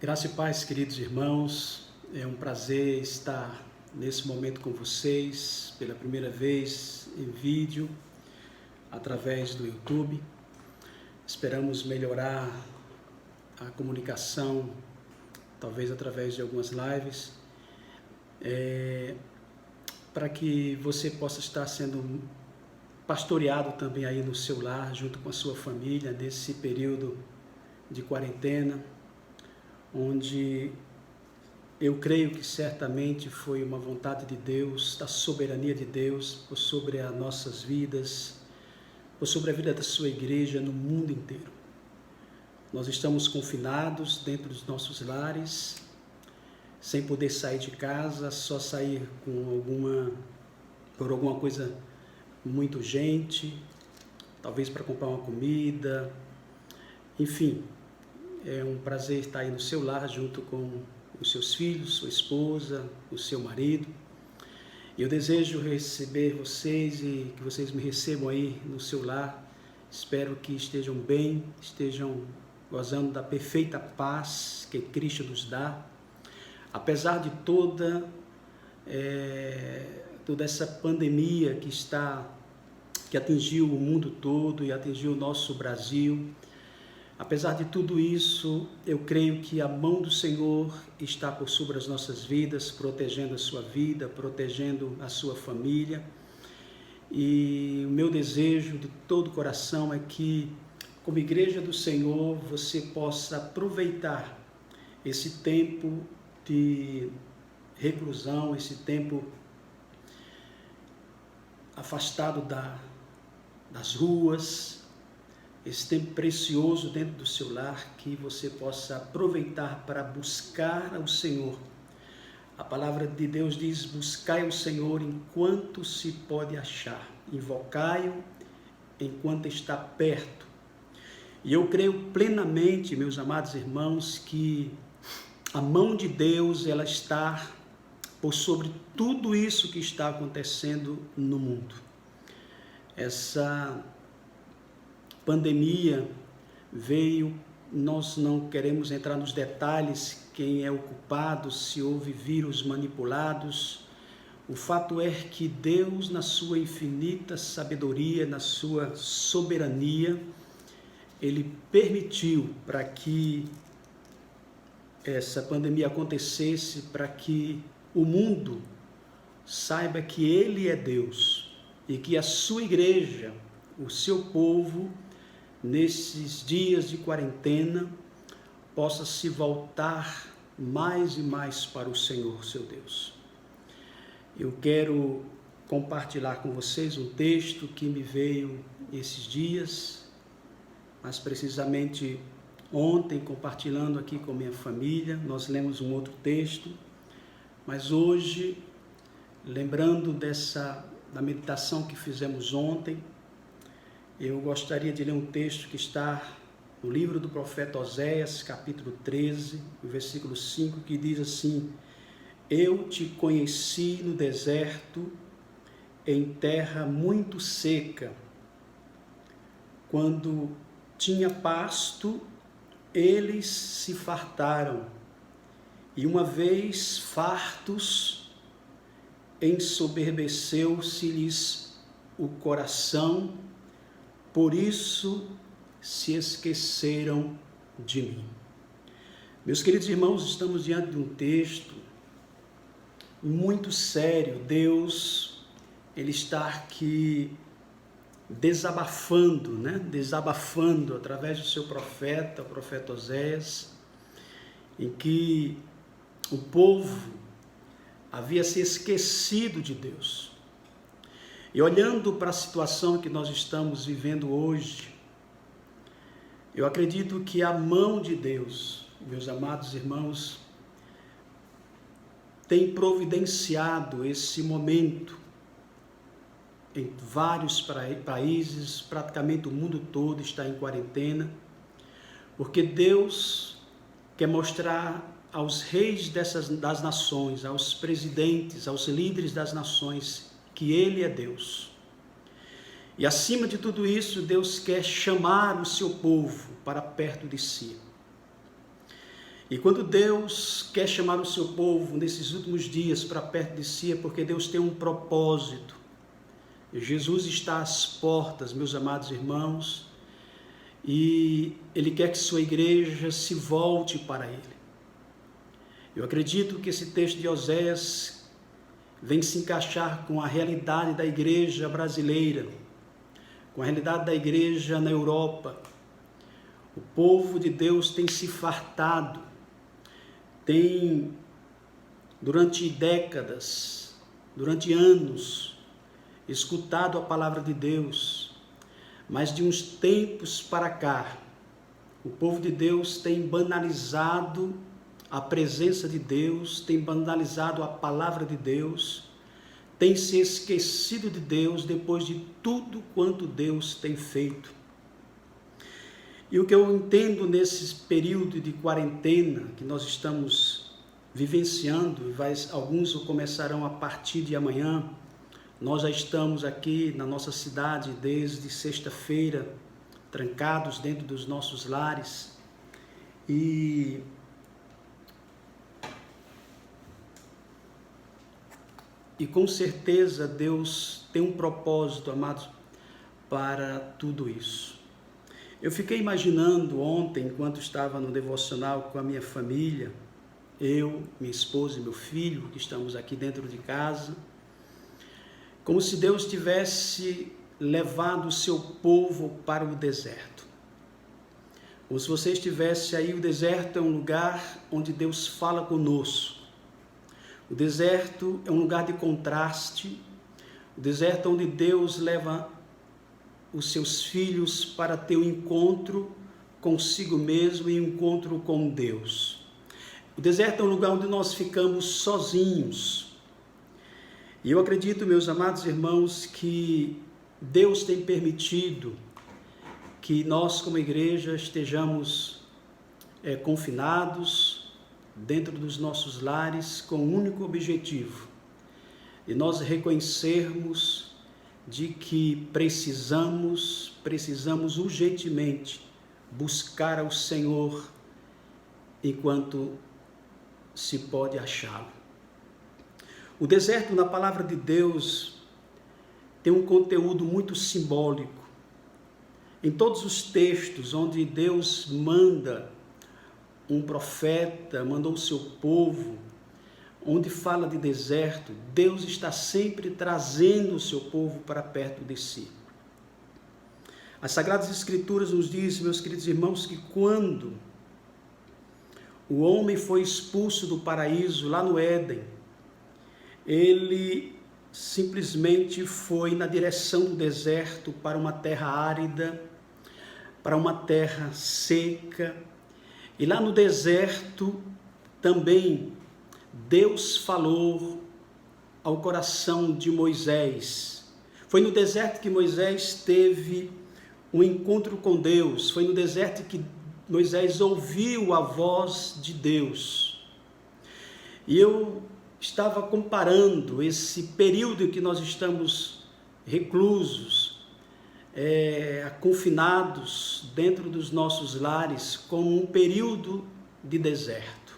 Graça e paz, queridos irmãos, é um prazer estar nesse momento com vocês, pela primeira vez em vídeo, através do YouTube. Esperamos melhorar a comunicação, talvez através de algumas lives, para que você possa estar sendo pastoreado também aí no seu lar, junto com a sua família, nesse período de quarentena, onde eu creio que certamente foi uma vontade de Deus, da soberania de Deus, por sobre as nossas vidas, por sobre a vida da sua igreja no mundo inteiro. Nós estamos confinados dentro dos nossos lares, sem poder sair de casa, só sair por alguma coisa muito urgente, talvez para comprar uma comida, enfim. É um prazer estar aí no seu lar, junto com os seus filhos, sua esposa, o seu marido. Eu desejo receber vocês e que vocês me recebam aí no seu lar. Espero que estejam bem, estejam gozando da perfeita paz que Cristo nos dá. Apesar de toda essa pandemia que atingiu o mundo todo e atingiu o nosso Brasil, apesar de tudo isso, eu creio que a mão do Senhor está por sobre as nossas vidas, protegendo a sua vida, protegendo a sua família. E o meu desejo de todo o coração é que, como igreja do Senhor, você possa aproveitar esse tempo de reclusão, esse tempo afastado das ruas, esse tempo precioso dentro do seu lar, que você possa aproveitar para buscar ao Senhor. A palavra de Deus diz: buscai o Senhor enquanto se pode achar, invocai-o enquanto está perto. E eu creio plenamente, meus amados irmãos, que a mão de Deus, ela está por sobre tudo isso que está acontecendo no mundo. Essa pandemia veio, nós não queremos entrar nos detalhes, quem é o culpado, se houve vírus manipulados. O fato é que Deus, na sua infinita sabedoria, na sua soberania, Ele permitiu para que essa pandemia acontecesse, para que o mundo saiba que Ele é Deus e que a sua igreja, o seu povo, nesses dias de quarentena, possa se voltar mais e mais para o Senhor, seu Deus. Eu quero compartilhar com vocês um texto que me veio esses dias, mais precisamente ontem, compartilhando aqui com minha família. Nós lemos um outro texto, mas hoje, lembrando da meditação que fizemos ontem, eu gostaria de ler um texto que está no livro do profeta Oséias, capítulo 13, versículo 5, que diz assim: eu te conheci no deserto, em terra muito seca, quando tinha pasto, eles se fartaram, e uma vez fartos, ensoberbeceu-se-lhes o coração, por isso se esqueceram de mim. Meus queridos irmãos, estamos diante de um texto muito sério. Deus, Ele está aqui desabafando através do seu profeta, o profeta Oséias, em que o povo havia se esquecido de Deus. E olhando para a situação que nós estamos vivendo hoje, eu acredito que a mão de Deus, meus amados irmãos, tem providenciado esse momento em vários países, praticamente o mundo todo está em quarentena, porque Deus quer mostrar aos reis das nações, aos presidentes, aos líderes das nações, que Ele é Deus. E acima de tudo isso, Deus quer chamar o seu povo para perto de si. E quando Deus quer chamar o seu povo nesses últimos dias para perto de si, é porque Deus tem um propósito. Jesus está às portas, meus amados irmãos, e Ele quer que sua igreja se volte para Ele. Eu acredito que esse texto de Oséias vem se encaixar com a realidade da igreja brasileira, com a realidade da igreja na Europa. O povo de Deus tem se fartado, tem, durante décadas, durante anos, escutado a palavra de Deus, mas de uns tempos para cá, o povo de Deus tem banalizado a presença de Deus, tem banalizado a palavra de Deus, tem se esquecido de Deus depois de tudo quanto Deus tem feito. E o que eu entendo nesse período de quarentena que nós estamos vivenciando, alguns começarão a partir de amanhã. Nós já estamos aqui na nossa cidade desde sexta-feira, trancados dentro dos nossos lares. E com certeza Deus tem um propósito, amados, para tudo isso. Eu fiquei imaginando ontem, enquanto estava no devocional com a minha família, eu, minha esposa e meu filho, que estamos aqui dentro de casa, como se Deus tivesse levado o seu povo para o deserto. Como se você estivesse aí, o deserto é um lugar onde Deus fala conosco. O deserto é um lugar de contraste, o deserto é onde Deus leva os seus filhos para ter um encontro consigo mesmo e um encontro com Deus. O deserto é um lugar onde nós ficamos sozinhos. E eu acredito, meus amados irmãos, que Deus tem permitido que nós, como igreja, estejamos confinados dentro dos nossos lares com um único objetivo, de nós reconhecermos de que precisamos urgentemente buscar ao Senhor enquanto se pode achá-lo. O deserto, na palavra de Deus, tem um conteúdo muito simbólico. Em todos os textos onde Deus manda um profeta, mandou o seu povo, onde fala de deserto, Deus está sempre trazendo o seu povo para perto de si. As Sagradas Escrituras nos dizem, meus queridos irmãos, que quando o homem foi expulso do paraíso, lá no Éden, ele simplesmente foi na direção do deserto, para uma terra árida, para uma terra seca. E lá no deserto também Deus falou ao coração de Moisés. Foi no deserto que Moisés teve um encontro com Deus. Foi no deserto que Moisés ouviu a voz de Deus. E eu estava comparando esse período em que nós estamos reclusos, confinados dentro dos nossos lares, como um período de deserto.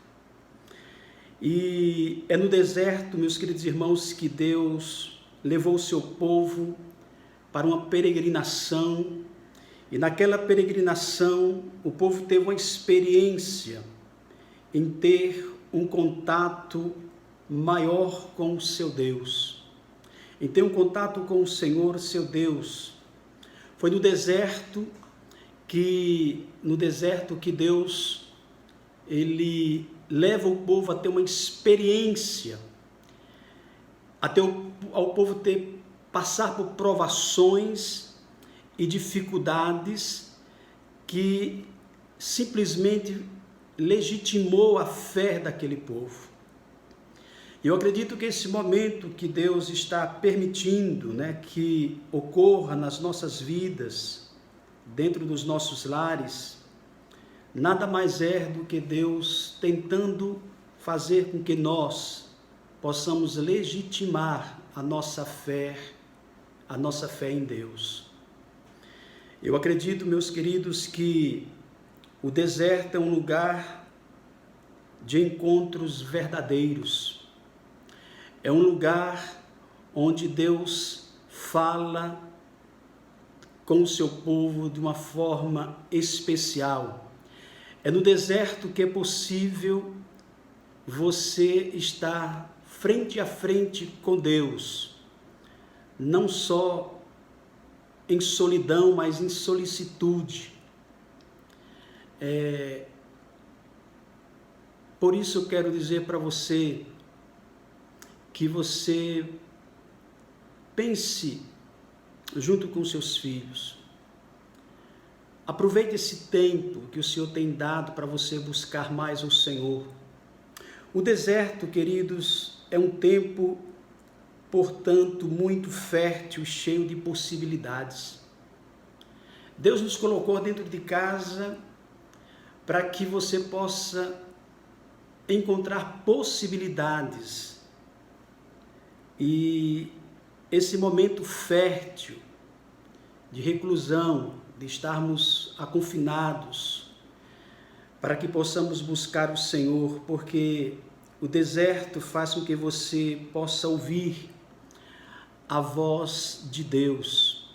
E é no deserto, meus queridos irmãos, que Deus levou o seu povo para uma peregrinação. E naquela peregrinação, o povo teve uma experiência em ter um contato maior com o seu Deus, em ter um contato com o Senhor, seu Deus. Foi no deserto que Deus, ele leva o povo a ter uma experiência, ao povo passar por provações e dificuldades que simplesmente legitimou a fé daquele povo. Eu acredito que esse momento que Deus está permitindo, que ocorra nas nossas vidas, dentro dos nossos lares, nada mais é do que Deus tentando fazer com que nós possamos legitimar a nossa fé em Deus. Eu acredito, meus queridos, que o deserto é um lugar de encontros verdadeiros. É um lugar onde Deus fala com o seu povo de uma forma especial. É no deserto que é possível você estar frente a frente com Deus, não só em solidão, mas em solicitude. Por isso eu quero dizer para você que você pense junto com seus filhos. Aproveite esse tempo que o Senhor tem dado para você buscar mais o Senhor. O deserto, queridos, é um tempo, portanto, muito fértil e cheio de possibilidades. Deus nos colocou dentro de casa para que você possa encontrar possibilidades. E esse momento fértil de reclusão, de estarmos confinados, para que possamos buscar o Senhor, porque o deserto faz com que você possa ouvir a voz de Deus.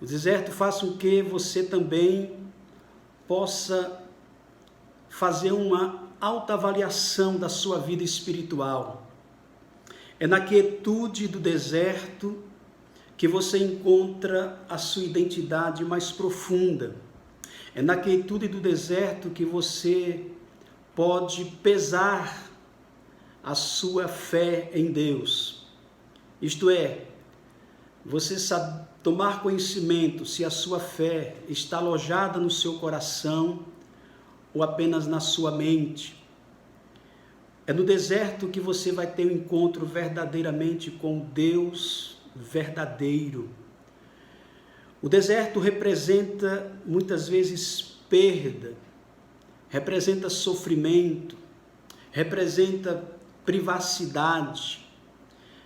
O deserto faz com que você também possa fazer uma autoavaliação da sua vida espiritual. É na quietude do deserto que você encontra a sua identidade mais profunda. É na quietude do deserto que você pode pesar a sua fé em Deus. Isto é, você sabe tomar conhecimento se a sua fé está alojada no seu coração ou apenas na sua mente. É no deserto que você vai ter um encontro verdadeiramente com Deus verdadeiro. O deserto representa muitas vezes perda, representa sofrimento, representa privacidade,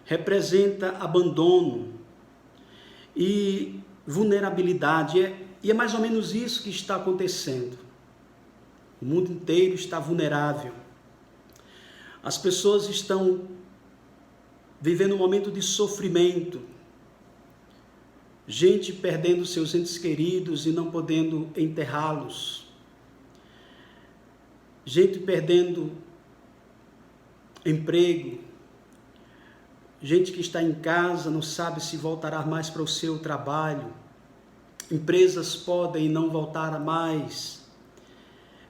representa abandono e vulnerabilidade. E é mais ou menos isso que está acontecendo. O mundo inteiro está vulnerável. As pessoas estão vivendo um momento de sofrimento. Gente perdendo seus entes queridos e não podendo enterrá-los. Gente perdendo emprego. Gente que está em casa, não sabe se voltará mais para o seu trabalho. Empresas podem não voltar mais.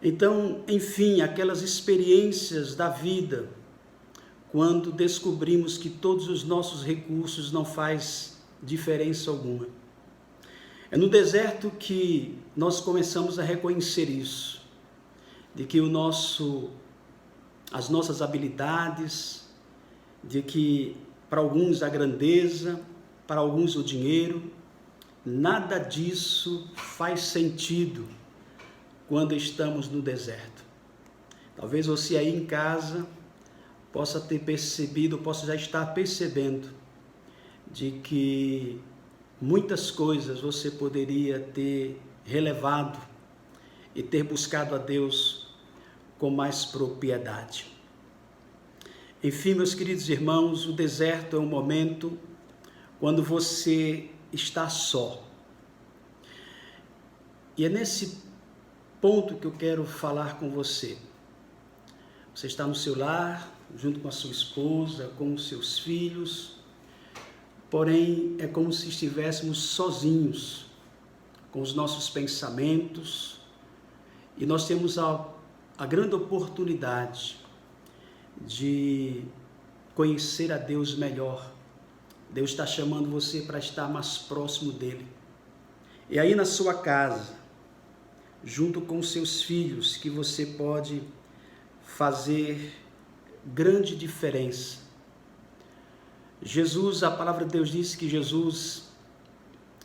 Então, enfim, aquelas experiências da vida, quando descobrimos que todos os nossos recursos não faz diferença alguma. É no deserto que nós começamos a reconhecer isso, de que as nossas habilidades, de que para alguns a grandeza, para alguns o dinheiro, nada disso faz sentido quando estamos no deserto. Talvez você aí em casa possa ter percebido, possa já estar percebendo de que muitas coisas você poderia ter relevado e ter buscado a Deus com mais propriedade. Enfim, meus queridos irmãos, o deserto é um momento quando você está só. E é nesse ponto que eu quero falar com você. Você está no seu lar, junto com a sua esposa, com os seus filhos, porém é como se estivéssemos sozinhos com os nossos pensamentos, e nós temos a grande oportunidade de conhecer a Deus melhor. Deus está chamando você para estar mais próximo dele. E aí na sua casa, junto com os seus filhos, que você pode fazer grande diferença. Jesus, a palavra de Deus diz que Jesus,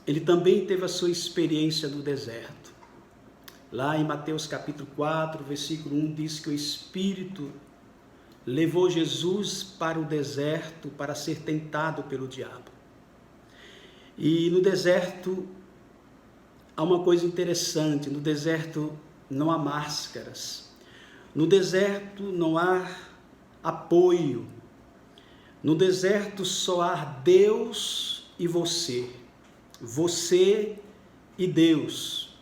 ele também teve a sua experiência no deserto. Lá em Mateus capítulo 4, versículo 1, diz que o Espírito levou Jesus para o deserto para ser tentado pelo diabo. E no deserto há uma coisa interessante, no deserto não há máscaras. No deserto não há apoio. No deserto só há Deus e você. Você e Deus.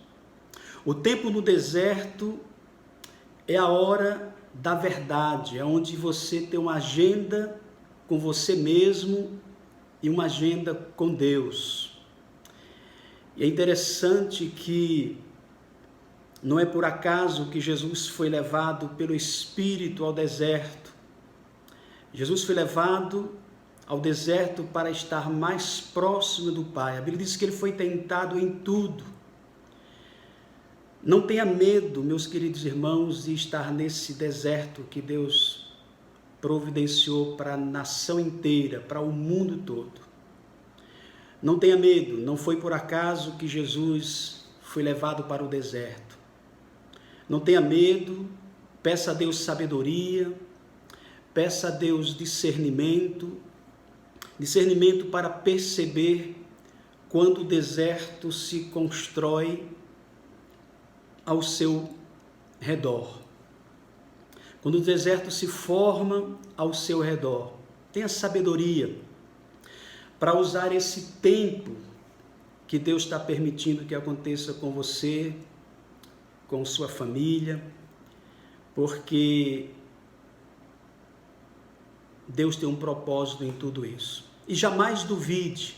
O tempo no deserto é a hora da verdade, é onde você tem uma agenda com você mesmo e uma agenda com Deus. E é interessante que não é por acaso que Jesus foi levado pelo Espírito ao deserto. Jesus foi levado ao deserto para estar mais próximo do Pai. A Bíblia diz que ele foi tentado em tudo. Não tenha medo, meus queridos irmãos, de estar nesse deserto que Deus providenciou para a nação inteira, para o mundo todo. Não tenha medo, não foi por acaso que Jesus foi levado para o deserto. Não tenha medo, peça a Deus sabedoria, peça a Deus discernimento para perceber quando o deserto se constrói ao seu redor. Quando o deserto se forma ao seu redor, tenha sabedoria para usar esse tempo que Deus está permitindo que aconteça com você, com sua família, porque Deus tem um propósito em tudo isso. E jamais duvide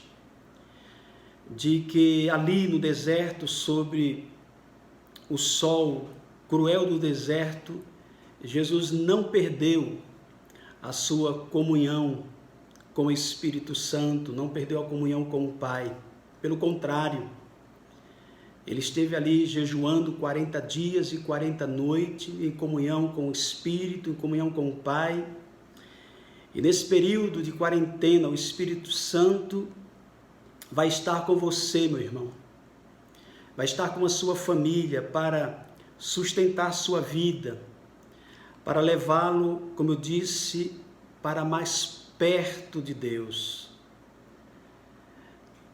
de que ali no deserto, sobre o sol cruel do deserto, Jesus não perdeu a sua comunhão com o Espírito Santo, não perdeu a comunhão com o Pai. Pelo contrário, ele esteve ali jejuando 40 dias e 40 noites, em comunhão com o Espírito, em comunhão com o Pai. E nesse período de quarentena, o Espírito Santo vai estar com você, meu irmão. Vai estar com a sua família para sustentar sua vida, para levá-lo, como eu disse, para mais perto de Deus.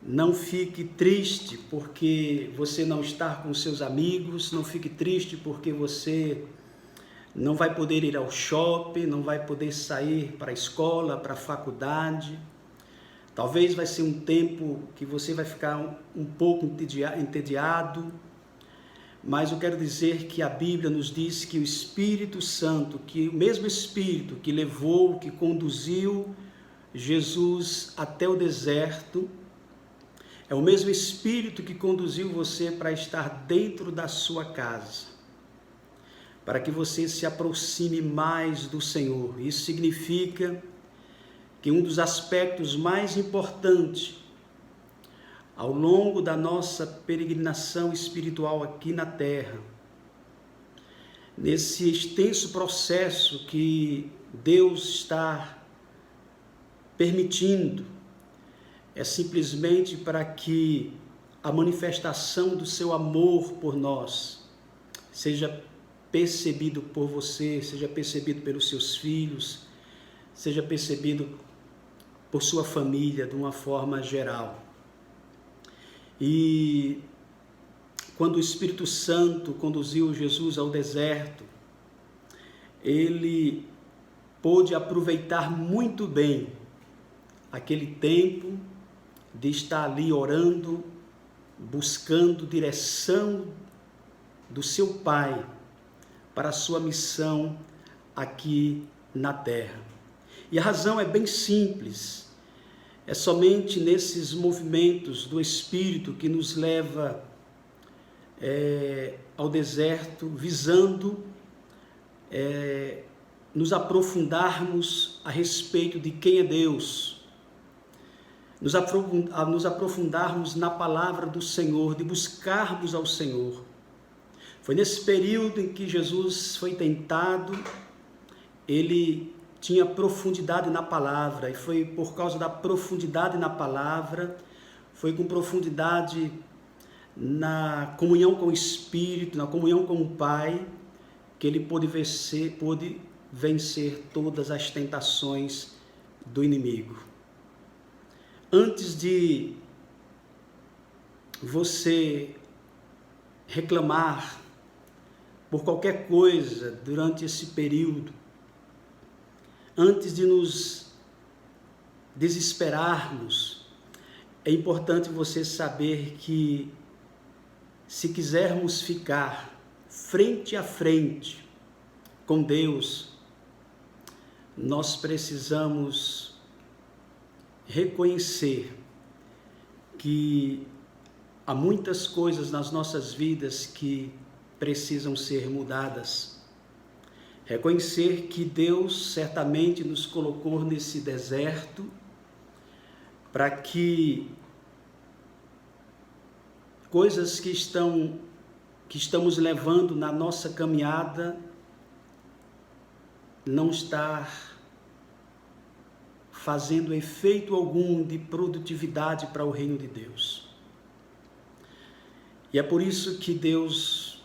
Não fique triste porque você não está com seus amigos, não fique triste porque você não vai poder ir ao shopping, não vai poder sair para a escola, para a faculdade. Talvez vai ser um tempo que você vai ficar um pouco entediado, mas eu quero dizer que a Bíblia nos diz que o Espírito Santo, que o mesmo Espírito que levou, que conduziu Jesus até o deserto, é o mesmo Espírito que conduziu você para estar dentro da sua casa, para que você se aproxime mais do Senhor. Isso significa que um dos aspectos mais importantes ao longo da nossa peregrinação espiritual aqui na Terra, nesse extenso processo que Deus está permitindo, é simplesmente para que a manifestação do seu amor por nós seja percebido por você, seja percebido pelos seus filhos, seja percebido por sua família de uma forma geral. E quando o Espírito Santo conduziu Jesus ao deserto, ele pôde aproveitar muito bem aquele tempo de estar ali orando, buscando direção do seu Pai para a sua missão aqui na terra. E a razão é bem simples, é somente nesses movimentos do Espírito que nos leva ao deserto, visando nos aprofundarmos a respeito de quem é Deus, nos aprofundarmos na palavra do Senhor, de buscarmos ao Senhor. Foi nesse período em que Jesus foi tentado, ele tinha profundidade na palavra, e foi por causa da profundidade na palavra, foi com profundidade na comunhão com o Espírito, na comunhão com o Pai, que ele pôde vencer todas as tentações do inimigo. Antes de você reclamar por qualquer coisa durante esse período, antes de nos desesperarmos, é importante você saber que, se quisermos ficar frente a frente com Deus, nós precisamos reconhecer que há muitas coisas nas nossas vidas que precisam ser mudadas. Reconhecer que Deus certamente nos colocou nesse deserto para que coisas que estamos levando na nossa caminhada não estar fazendo efeito algum de produtividade para o reino de Deus. E é por isso que Deus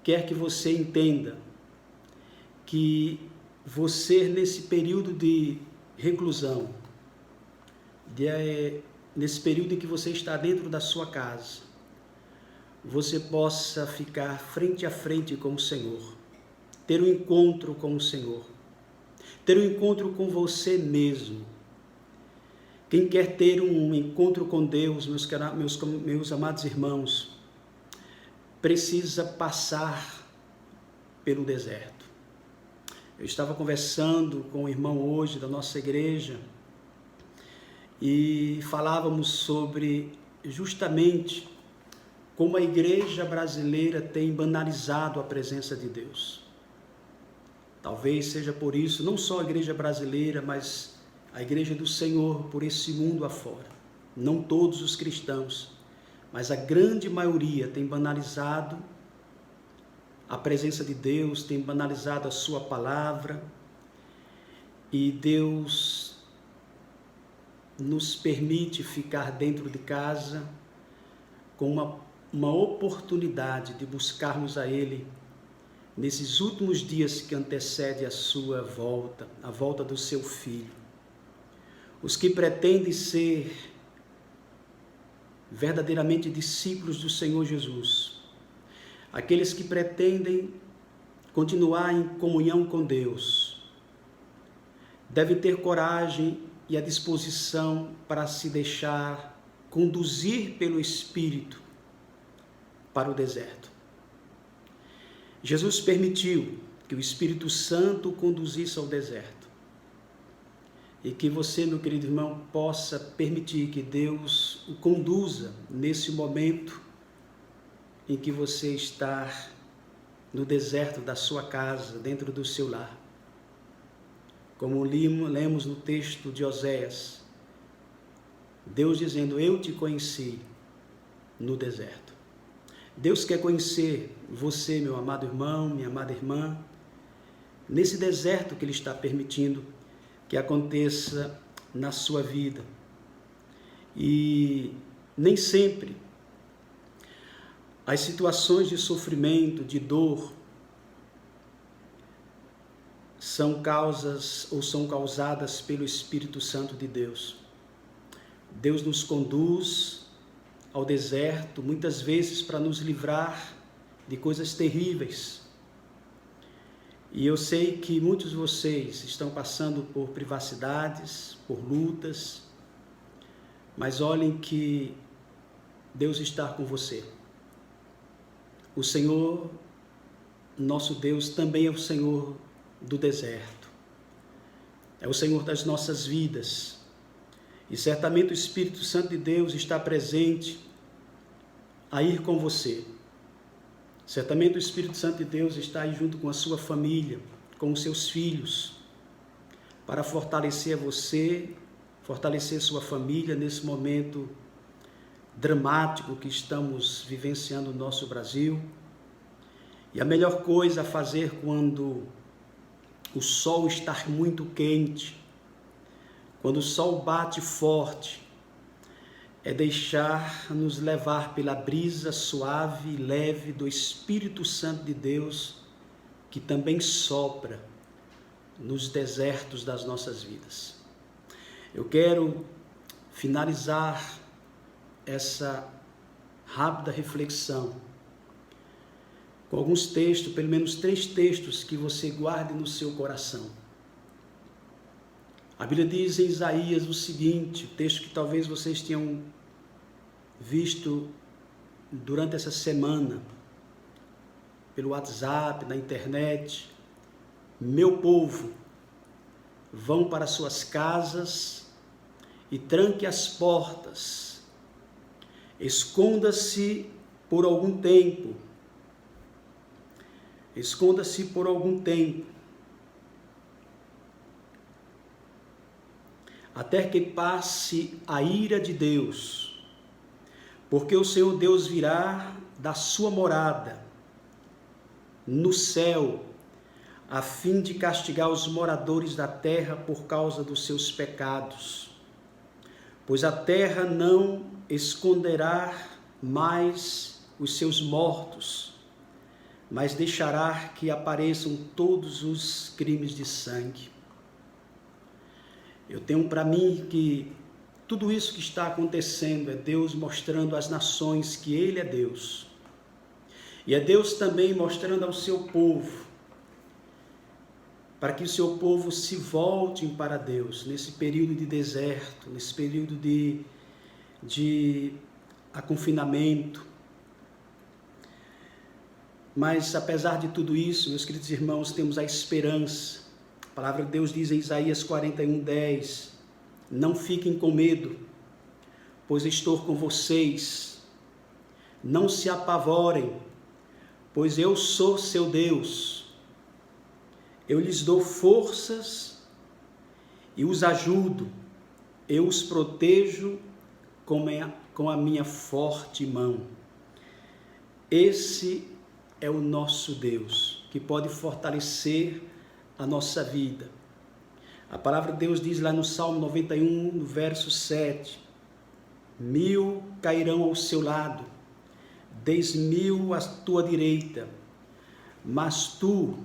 quer que você entenda que você, nesse período de reclusão, nesse período em que você está dentro da sua casa, você possa ficar frente a frente com o Senhor, ter um encontro com o Senhor, ter um encontro com você mesmo. Quem quer ter um encontro com Deus, meus amados irmãos, precisa passar pelo deserto. Eu estava conversando com um irmão hoje da nossa igreja e falávamos sobre justamente como a igreja brasileira tem banalizado a presença de Deus. Talvez seja por isso, não só a igreja brasileira, mas a igreja do Senhor por esse mundo afora. Não todos os cristãos, mas a grande maioria tem banalizado a presença de Deus, tem banalizado a sua palavra, e Deus nos permite ficar dentro de casa com uma oportunidade de buscarmos a Ele nesses últimos dias que antecedem a sua volta, a volta do seu Filho. Os que pretendem ser verdadeiramente discípulos do Senhor Jesus, aqueles que pretendem continuar em comunhão com Deus, devem ter coragem e a disposição para se deixar conduzir pelo Espírito para o deserto. Jesus permitiu que o Espírito Santo o conduzisse ao deserto. E que você, meu querido irmão, possa permitir que Deus o conduza nesse momento em que você está no deserto da sua casa, dentro do seu lar. Como lemos no texto de Oséias, Deus dizendo: eu te conheci no deserto. Deus quer conhecer você, meu amado irmão, minha amada irmã, nesse deserto que Ele está permitindo que aconteça na sua vida. E nem sempre as situações de sofrimento, de dor, são causadas pelo Espírito Santo de Deus. Deus nos conduz ao deserto, muitas vezes para nos livrar de coisas terríveis. E eu sei que muitos de vocês estão passando por privacidades, por lutas, mas olhem que Deus está com você. O Senhor, nosso Deus, também é o Senhor do deserto. É o Senhor das nossas vidas. E certamente o Espírito Santo de Deus está presente a ir com você. Certamente o Espírito Santo de Deus está aí junto com a sua família, com os seus filhos, para fortalecer você, fortalecer sua família nesse momento dramático que estamos vivenciando no nosso Brasil. E a melhor coisa a fazer quando o sol está muito quente, quando o sol bate forte, é deixar-nos levar pela brisa suave e leve do Espírito Santo de Deus, que também sopra nos desertos das nossas vidas. Eu quero finalizar essa rápida reflexão com alguns textos, pelo menos 3 textos que você guarde no seu coração. A Bíblia diz em Isaías o seguinte, texto que talvez vocês tenham visto durante essa semana, pelo WhatsApp, na internet: meu povo, vão para suas casas e tranque as portas, esconda-se por algum tempo, até que passe a ira de Deus, porque o Senhor Deus virá da sua morada no céu, a fim de castigar os moradores da terra por causa dos seus pecados. Pois a terra não esconderá mais os seus mortos, mas deixará que apareçam todos os crimes de sangue. Eu tenho para mim que tudo isso que está acontecendo é Deus mostrando às nações que Ele é Deus. E é Deus também mostrando ao seu povo, para que o seu povo se volte para Deus, nesse período de deserto, nesse período de confinamento. Mas apesar de tudo isso, meus queridos irmãos, temos a esperança. A palavra de Deus diz em Isaías 41:10, não fiquem com medo, pois estou com vocês. Não se apavorem, pois eu sou seu Deus. Eu lhes dou forças e os ajudo. Eu os protejo com a minha forte mão. Esse é o nosso Deus, que pode fortalecer a nossa vida. A palavra de Deus diz lá no Salmo 91, no verso 7, 1000 cairão ao seu lado, 10.000 à tua direita, mas tu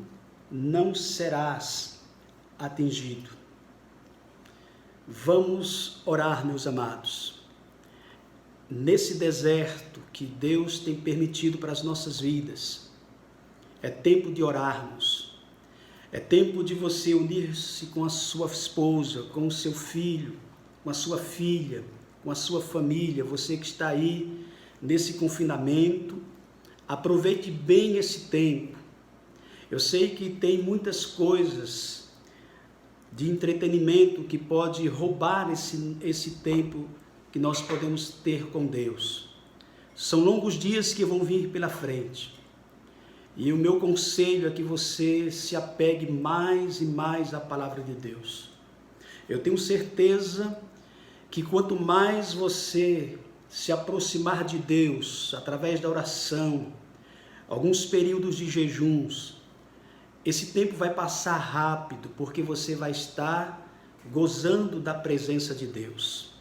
não serás atingido. Vamos orar, meus amados. Nesse deserto que Deus tem permitido para as nossas vidas, é tempo de orarmos. É tempo de você unir-se com a sua esposa, com o seu filho, com a sua filha, com a sua família. Você que está aí nesse confinamento, aproveite bem esse tempo. Eu sei que tem muitas coisas de entretenimento que pode roubar esse tempo que nós podemos ter com Deus. São longos dias que vão vir pela frente. E o meu conselho é que você se apegue mais e mais à palavra de Deus. Eu tenho certeza que quanto mais você se aproximar de Deus, através da oração, alguns períodos de jejuns, esse tempo vai passar rápido, porque você vai estar gozando da presença de Deus.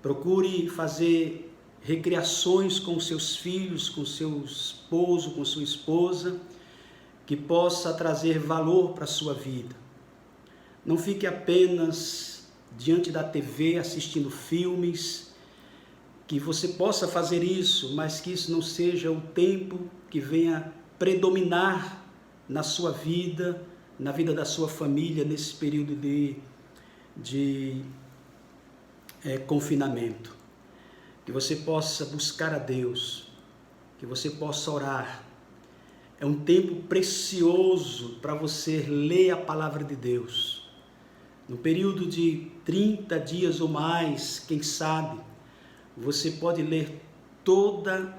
Procure fazer recreações com seus filhos, com seu esposo, com sua esposa, que possa trazer valor para a sua vida. Não fique apenas diante da TV assistindo filmes, que você possa fazer isso, mas que isso não seja o tempo que venha predominar na sua vida, na vida da sua família, nesse período de confinamento. Que você possa buscar a Deus, que você possa orar. É um tempo precioso para você ler a palavra de Deus. No período de 30 dias ou mais, quem sabe, você pode ler todo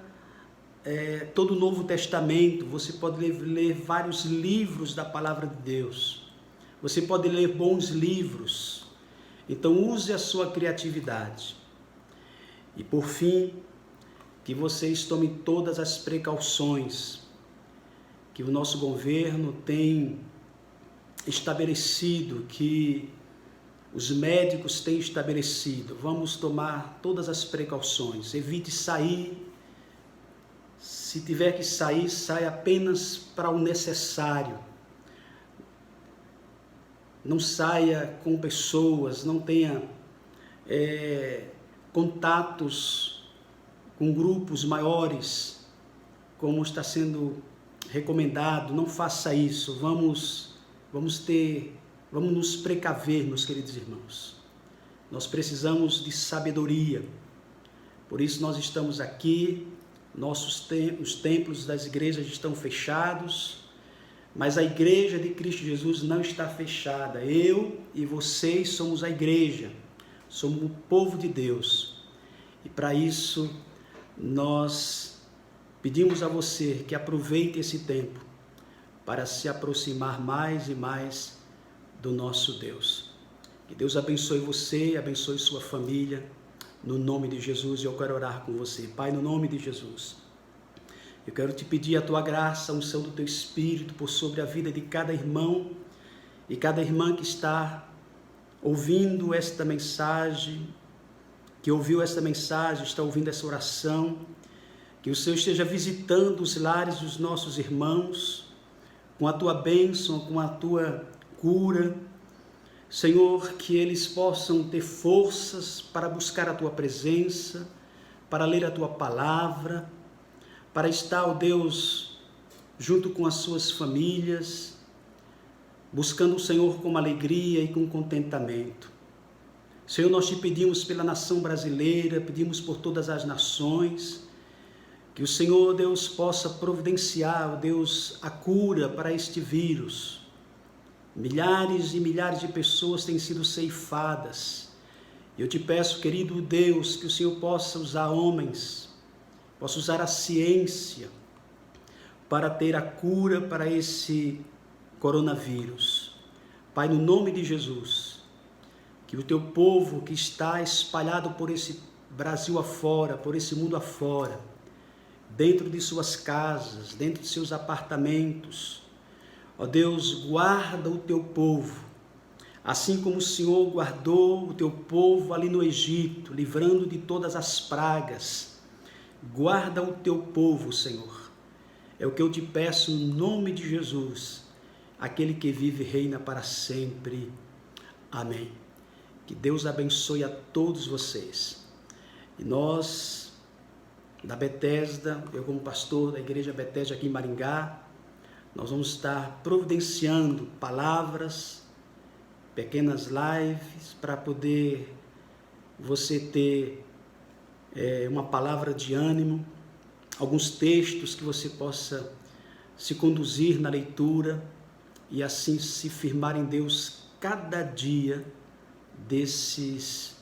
o Novo Testamento, você pode ler vários livros da palavra de Deus, você pode ler bons livros. Então use a sua criatividade. E por fim, que vocês tomem todas as precauções que o nosso governo tem estabelecido, que os médicos têm estabelecido. Vamos tomar todas as precauções. Evite sair. Se tiver que sair, saia apenas para o necessário. Não saia com pessoas, não tenha contatos com grupos maiores, como está sendo recomendado, não faça isso. Vamos nos precaver, meus queridos irmãos. Nós precisamos de sabedoria. Por isso nós estamos aqui, os templos das igrejas estão fechados, mas a igreja de Cristo Jesus não está fechada. Eu e vocês somos a igreja, somos o povo de Deus. E para isso nós pedimos a você que aproveite esse tempo para se aproximar mais e mais do nosso Deus. Que Deus abençoe você, abençoe sua família, no nome de Jesus. E eu quero orar com você. Pai, no nome de Jesus, eu quero te pedir a tua graça, a unção do teu Espírito por sobre a vida de cada irmão e cada irmã que está ouvindo esta mensagem, que ouviu esta mensagem, está ouvindo essa oração. Que o Senhor esteja visitando os lares dos nossos irmãos, com a tua bênção, com a tua cura. Senhor, que eles possam ter forças para buscar a tua presença, para ler a tua palavra, para estar, ó Deus, junto com as suas famílias, buscando o Senhor com alegria e com contentamento. Senhor, nós te pedimos pela nação brasileira, pedimos por todas as nações, que o Senhor, Deus, possa providenciar, ó Deus, a cura para este vírus. Milhares e milhares de pessoas têm sido ceifadas. Eu te peço, querido Deus, que o Senhor possa usar homens, possa usar a ciência para ter a cura para esse coronavírus. Pai, no nome de Jesus, que o teu povo que está espalhado por esse Brasil afora, por esse mundo afora, dentro de suas casas, dentro de seus apartamentos, ó Deus, guarda o teu povo, assim como o Senhor guardou o teu povo ali no Egito, livrando de todas as pragas. Guarda o teu povo, Senhor. É o que eu te peço no nome de Jesus, aquele que vive e reina para sempre. Amém. Que Deus abençoe a todos vocês. E nós, da Bethesda, eu como pastor da igreja Bethesda aqui em Maringá, nós vamos estar providenciando palavras, pequenas lives, para poder você ter uma palavra de ânimo, alguns textos que você possa se conduzir na leitura e assim se firmar em Deus cada dia desse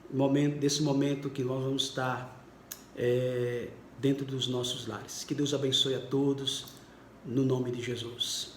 momento que nós vamos estar dentro dos nossos lares. Que Deus abençoe a todos, no nome de Jesus.